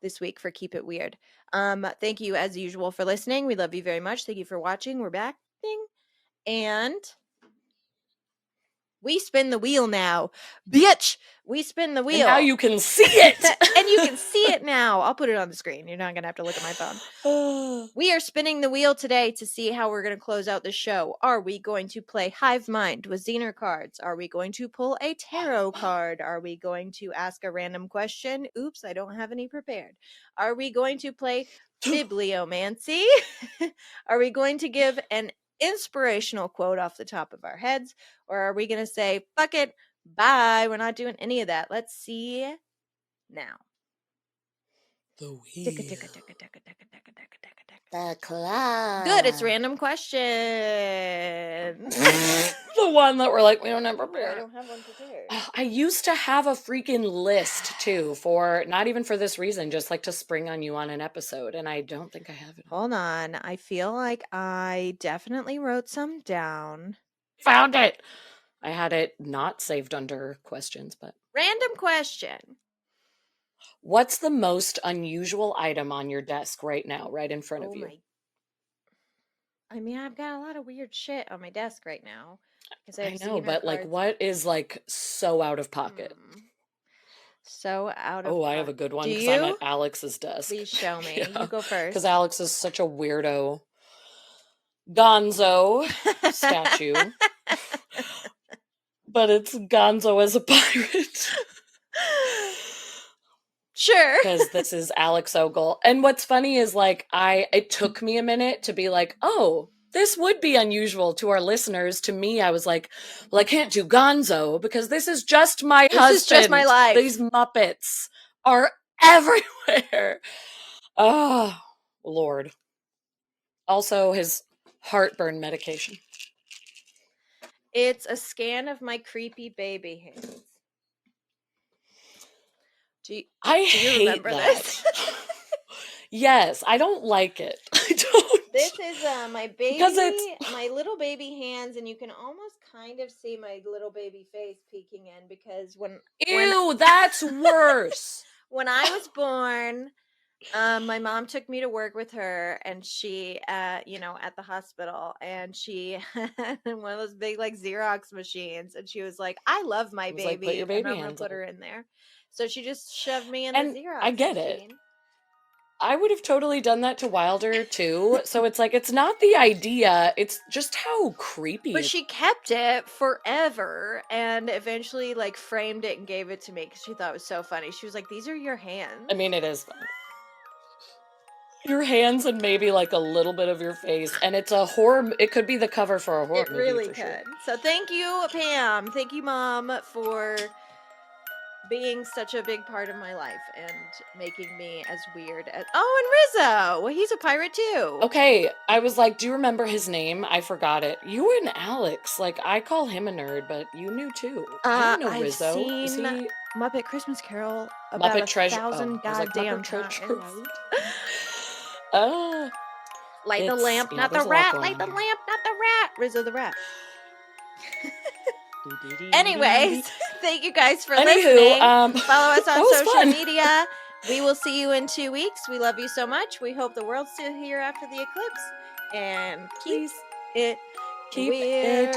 this week for Keep It Weird. Thank you as usual for listening. We love you very much. Thank you for watching. We're back. Ding. And we spin the wheel now. Bitch, we spin the wheel. And now you can see it. And you can see it now. I'll put it on the screen. You're not going to have to look at my phone. We are spinning the wheel today to see how we're going to close out the show. Are we going to play Hive Mind with Zener cards? Are we going to pull a tarot card? Are we going to ask a random question? Oops, I don't have any prepared. Are we going to play bibliomancy? Are we going to give an inspirational quote off the top of our heads? Or are we going to say, fuck it, bye, we're not doing any of that? Let's see now. The wheel. The clock. Good, it's random questions. The one that we're like, we don't have I prepared. don't have one prepared. I used to have a freaking list too, for not even for this reason, just like to spring on you on an episode, and I don't think I have it. Hold on, I feel like I definitely wrote some down. Found it. I had it not saved under questions, but random question. What's the most unusual item on your desk right now, right in front of you? I mean, I've got a lot of weird shit on my desk right now. I know, but like, what is like so out of pocket? So out of Oh, pocket. I have a good one because I'm at Alex's desk. Please show me. Yeah. You go first. Because Alex is such a weirdo Gonzo statue. But it's Gonzo as a pirate. Sure. Because this is Alex Ogle. And what's funny is like it took me a minute to be like, oh, this would be unusual to our listeners. To me, I was like, well, I can't do Gonzo because this is just my husband. This is just my life. These Muppets are everywhere. Oh, Lord. Also, his heartburn medication. It's a scan of my creepy baby hands. Do you remember this? Yes, I don't like it. I don't. This is my baby, my little baby hands, and you can almost kind of see my little baby face peeking in because that's worse. When I was born, my mom took me to work with her, and she, at the hospital, and she had one of those big like Xerox machines, and she was like, "I love my baby, like, put your baby and I'm gonna put her in there." So she just shoved me in the Xerox I get machine. it. I would have totally done that to Wilder too. So it's like, it's not the idea, it's just how creepy. But she kept it forever and eventually like framed it and gave it to me because she thought it was so funny. She was like, "These are your hands." I mean, it is funny. Your hands and maybe like a little bit of your face, and it's a horror. It could be the cover for a horror movie. It really could. Sure. So thank you, Pam. Thank you, Mom, for being such a big part of my life and making me as weird as... Oh, and Rizzo! Well, he's a pirate too. Okay, I was like, do you remember his name? I forgot it. You and Alex, like, I call him a nerd, but you knew too. I don't know Rizzo. I've seen Muppet Christmas Carol about Muppet Treasure. 1,000 goddamn times. Light the lamp, not the rat. Light the lamp, not the rat. Rizzo the rat. Anyways, thank you guys for listening. Follow us on social media. We will see you in 2 weeks. We love you so much. We hope the world's still here after the eclipse. And keep it weird.